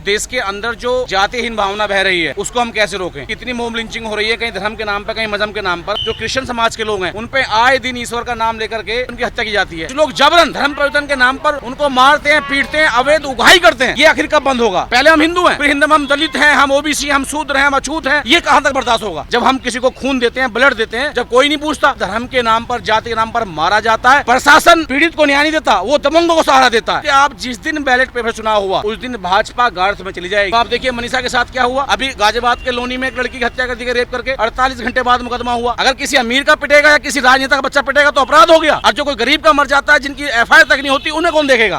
देश के अंदर जो जातिहीन भावना बह रही है उसको हम कैसे रोकें। कितनी मोब लिंचिंग हो रही है, कहीं धर्म के नाम पर, कहीं मजहब के नाम पर। जो क्रिश्चियन समाज के लोग हैं उन पे आए दिन ईश्वर का नाम लेकर के उनकी हत्या की जाती है। जो लोग जबरन धर्म परिवर्तन के नाम पर उनको मारते हैं, पीटते हैं, अवैध उगाही करते हैं, ये आखिर कब बंद होगा। पहले हम हिंदू हैं, फिर हिंदू हम दलित हैं, हम ओबीसी, हम शूद्र हैं, हम अछूत हैं, ये कहाँ तक बर्दाश्त होगा। जब हम किसी को खून देते हैं, ब्लड देते हैं, जब कोई नहीं पूछता, धर्म के नाम पर, जाति के नाम पर मारा जाता है, प्रशासन पीड़ित को न्याय नहीं देता, वो दबंगों को सहारा देता है। आप जिस दिन बैलेट पेपर चुनाव हुआ उस दिन भाजपा गार्ड में चली जाएगी। आप देखिए मनीषा के साथ क्या हुआ। अभी गाजियाबाद के लोनी में एक लड़की की हत्या कर दी गई, रेप करके 48 घंटे बाद मुकदमा हुआ। अगर किसी अमीर का पिटेगा या किसी राजनेता का बच्चा पिटेगा तो अपराध हो गया, और जो कोई गरीब का मर जाता है, जिनकी एफआईआर तक नहीं होती, उन्हें कौन देखेगा।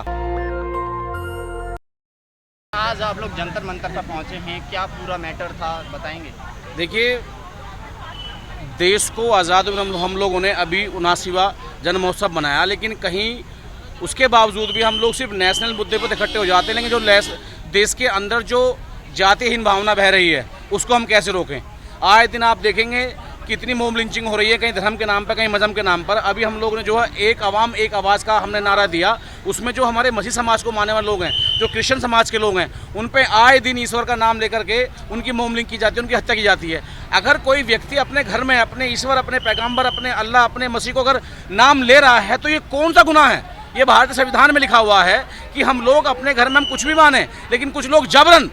आज आप लोग जंतर मंतर पर पहुंचे हैं, क्या पूरा मैटर था बताएंगे। देखिए, देश को आज़ाद हम लोगों ने अभी 79वां जन्म महोत्सव बनाया, लेकिन कहीं उसके बावजूद भी हम लोग सिर्फ नेशनल मुद्दे पर इकट्ठे हो जाते हैं। लेकिन जो देश के अंदर जो जातिहीन भावना बह रही है उसको हम कैसे रोकें। आए दिन आप देखेंगे कितनी मोब लिंचिंग हो रही है, कहीं धर्म के नाम पर, कहीं मजहब के नाम पर। अभी हम लोग ने जो है एक आवाम एक आवाज़ का हमने नारा दिया, उसमें जो हमारे मसीह समाज को मानने वाले लोग हैं, जो क्रिश्चियन समाज के लोग हैं, उन पे आए दिन ईश्वर का नाम लेकर के उनकी मोब लिंक की जाती है, उनकी हत्या की जाती है। अगर कोई व्यक्ति अपने घर में अपने ईश्वर, अपने पैगम्बर, अपने अल्लाह, अपने मसीह को अगर नाम ले रहा है तो ये कौन सा गुनाह है। ये भारतीय संविधान में लिखा हुआ है कि हम लोग अपने घर में हम कुछ भी माने, लेकिन कुछ लोग जबरन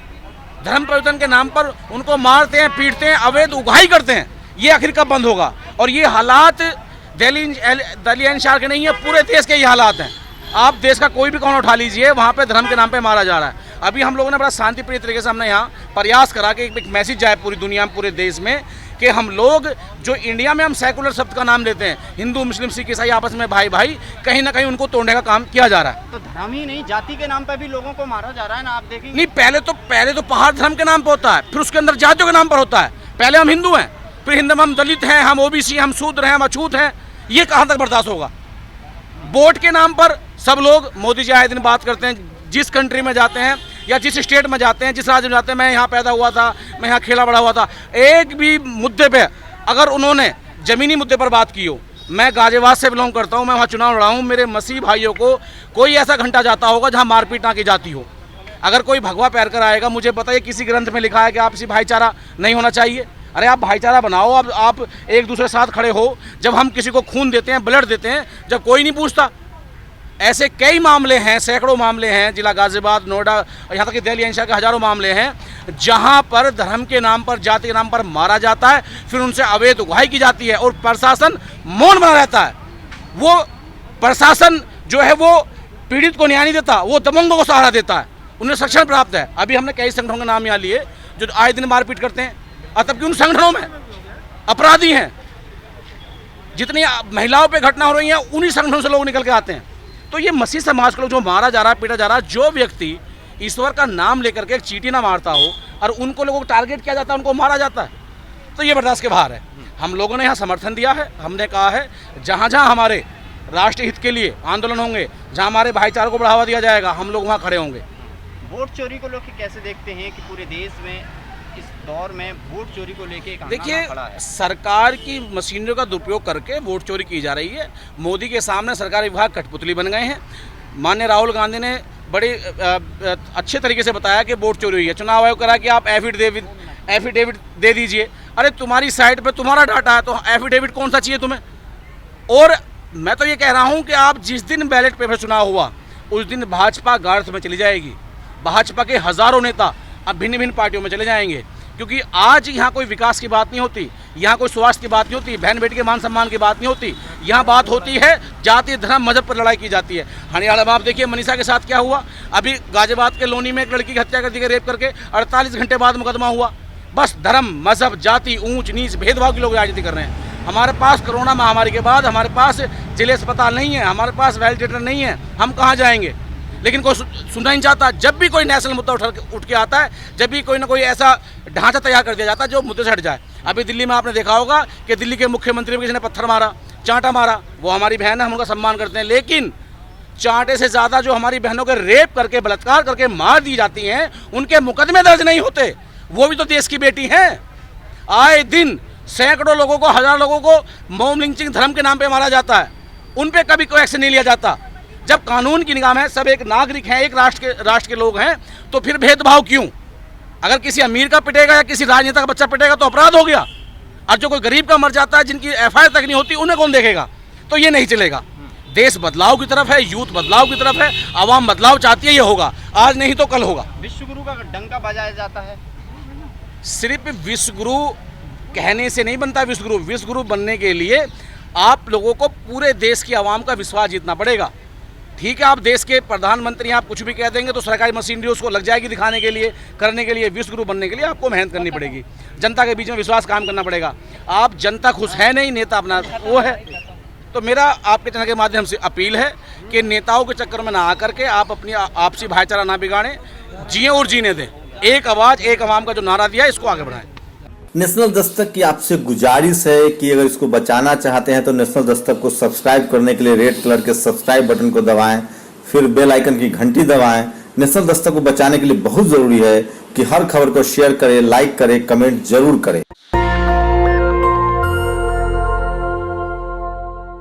धर्म परिवर्तन के नाम पर उनको मारते हैं, पीटते हैं, अवैध उगाही करते हैं, ये आखिर कब बंद होगा। और ये हालात दिल्ली एनसीआर के नहीं है, पूरे देश के ये हालात हैं। आप देश का कोई भी कोना उठा लीजिए, वहाँ पे धर्म के नाम पे मारा जा रहा है। अभी हम लोगों ने बड़ा शांतिप्रिय तरीके से हमने यहाँ प्रयास करा कि एक मैसेज जाए पूरी दुनिया में, पूरे देश में, कि हम लोग जो इंडिया में हम सेकुलर शब्द का नाम लेते हैं, हिंदू मुस्लिम सिख ईसाई आपस में भाई भाई, कहीं ना कहीं उनको तोड़ने का काम किया जा रहा है। तो धर्म ही नहीं, जाति के नाम पर भी लोगों को मारा जा रहा है ना, आप देखेंगे। नहीं, पहले तो पहाड़ धर्म के नाम पर होता है, फिर उसके अंदर जातियों के नाम पर होता है। पहले हम हिंदू हैं, फिर हिंदू हम दलित हैं, हम ओबीसी, हम शूद्र हैं, हम अछूत हैं, ये कहाँ तक बर्दाश्त होगा। वोट के नाम पर सब लोग, मोदी जी आए दिन बात करते हैं, जिस कंट्री में जाते हैं या जिस स्टेट में जाते हैं, जिस राज्य में जाते हैं, मैं यहाँ पैदा हुआ था, मैं यहाँ खेला बड़ा हुआ था, एक भी मुद्दे पे अगर उन्होंने ज़मीनी मुद्दे पर बात की हो। मैं गाजियाबाद से बिलोंग करता हूँ, मैं वहाँ चुनाव लड़ा हूँ, मेरे मसीह भाइयों को कोई ऐसा घंटा जाता होगा जहाँ मारपीट ना की जाती हो। अगर कोई भगवा पैर कर आएगा, मुझे पता है किसी ग्रंथ में लिखा है कि आपसी भाईचारा नहीं होना चाहिए। अरे आप भाईचारा बनाओ, अब आप एक दूसरे के साथ खड़े हो। जब हम किसी को खून देते हैं, ब्लड देते हैं, जब कोई नहीं पूछता। ऐसे कई मामले हैं, सैकड़ों मामले हैं, जिला गाजियाबाद, नोएडा, यहाँ तक कि दिल्ली एनसीआर के हज़ारों मामले हैं, जहाँ पर धर्म के नाम पर, जाति के नाम पर मारा जाता है, फिर उनसे अवैध उगाही की जाती है और प्रशासन मौन बना रहता है। वो प्रशासन जो है वो पीड़ित को न्याय नहीं देता, वो दबंगों को सहारा देता है, उन्हें संरक्षण प्राप्त है। अभी हमने कई संगठनों के नाम यहाँ लिए जो आए दिन मारपीट करते हैं, और तब कि उन संगठनों में अपराधी हैं। जितनी महिलाओं पर घटना हो रही है, उन्हीं संगठनों से लोग निकल के आते हैं। तो ये मसीह समाज के लोग जो मारा जा रहा है, पीटा जा रहा है, जो व्यक्ति ईश्वर का नाम लेकर के एक चींटी ना मारता हो और उनको लोगों को टारगेट किया जाता है, उनको मारा जाता है, तो ये बर्दाश्त के बाहर है। हम लोगों ने यहाँ समर्थन दिया है। हमने कहा है जहाँ जहाँ हमारे राष्ट्रीय हित के लिए आंदोलन होंगे, जहाँ हमारे भाईचारे को बढ़ावा दिया जाएगा, हम लोग वहाँ खड़े होंगे। वोट चोरी को लोग कैसे देखते हैं कि पूरे देश में इस दौर में वोट चोरी को लेके एक देखिए, खड़ा है। सरकार की मशीनरियों का दुरुपयोग करके वोट चोरी की जा रही है। मोदी के सामने सरकारी विभाग कठपुतली बन गए हैं। माननीय राहुल गांधी ने बड़े अच्छे तरीके से बताया कि वोट चोरी हुई है। चुनाव आयोग करा कि आप एफिडेविट दे दीजिए। अरे तुम्हारी साइट पे तुम्हारा डाटा है, तो एफिडेविट कौन सा चाहिए तुम्हें। और मैं तो ये कह रहा हूँ कि आप जिस दिन बैलेट पेपर चुनाव हुआ उस दिन भाजपा गार्ड में चली जाएगी। भाजपा के हज़ारों नेता अब भिन्न भिन्न पार्टियों में चले जाएंगे, क्योंकि आज यहाँ कोई विकास की बात नहीं होती, यहाँ कोई स्वास्थ्य की बात नहीं होती, बहन बेटी के मान सम्मान की बात नहीं होती। यहाँ बात होती है जाति, धर्म, मजहब पर लड़ाई की जाती है। हरियाणा में आप देखिए मनीषा के साथ क्या हुआ। अभी गाजियाबाद के लोनी में एक लड़की की हत्या कर दी गई, रेप करके 48 घंटे बाद मुकदमा हुआ। बस धर्म, मजहब, जाति, ऊंच नीच, भेदभाव के लोग राजनीति कर रहे हैं। हमारे पास कोरोना महामारी के बाद हमारे पास जिले अस्पताल नहीं है, हमारे पास वेंटिलेटर नहीं है, हम कहाँ जाएंगे। लेकिन कोई सुनना नहीं चाहता। जब भी कोई नेशनल मुद्दा उठ के आता है, जब भी कोई ना कोई ऐसा ढांचा तैयार कर दिया जाता है जो मुद्दे से हट जाए। अभी दिल्ली में आपने देखा होगा कि दिल्ली के मुख्यमंत्री को किसी ने पत्थर मारा, चांटा मारा। वो हमारी बहन है, हम उनका सम्मान करते हैं, लेकिन चांटे से ज़्यादा जो हमारी बहनों के रेप करके, बलात्कार करके मार दी जाती हैं, उनके मुकदमे दर्ज नहीं होते। वो भी तो देश की बेटी हैं। आए दिन सैकड़ों लोगों को, हज़ार लोगों को मोब लिंचिंग धर्म के नाम पर मारा जाता है, उन पर कभी कोई एक्शन नहीं लिया जाता। जब कानून की निगाह में सब एक नागरिक हैं, एक राष्ट्र के लोग हैं, तो फिर भेदभाव क्यों? अगर किसी अमीर का पिटेगा या किसी राजनेता का बच्चा पिटेगा तो अपराध हो गया, और जो कोई गरीब का मर जाता है, जिनकी FIR तक नहीं होती, उन्हें कौन देखेगा? तो ये नहीं चलेगा। देश बदलाव की तरफ है, यूथ बदलाव की तरफ है, आवाम बदलाव चाहती है, ये होगा, आज नहीं तो कल होगा। विश्वगुरु का डंका बजाया जाता है। सिर्फ विश्वगुरु कहने से नहीं बनता विश्वगुरु। विश्वगुरु बनने के लिए आप लोगों को पूरे देश की आवाम का विश्वास जीतना पड़ेगा। ठीक है, आप देश के प्रधानमंत्री, आप कुछ भी कह देंगे तो सरकारी मशीनरी उसको लग जाएगी दिखाने के लिए, करने के लिए। विश्वगुरु बनने के लिए आपको मेहनत करनी पड़ेगी, जनता के बीच में विश्वास काम करना पड़ेगा। आप जनता खुश है नहीं, नेता अपना वो है। तो मेरा आपके चैनल के माध्यम से अपील है कि नेताओं के चक्कर में ना आकर के आप अपनी आपसी भाईचारा ना बिगाड़ें, जिए और जीने दें। एक आवाज़ एक आवाम का जो नारा दिया है, इसको आगे बढ़ाएं। नेशनल दस्तक की आपसे गुजारिश है कि अगर इसको बचाना चाहते हैं तो नेशनल दस्तक को सब्सक्राइब करने के लिए रेड कलर के सब्सक्राइब बटन को दबाएं, फिर बेल आइकन की घंटी दबाएं। नेशनल दस्तक को बचाने के लिए बहुत जरूरी है कि हर खबर को शेयर करें, लाइक करें, कमेंट जरूर करें।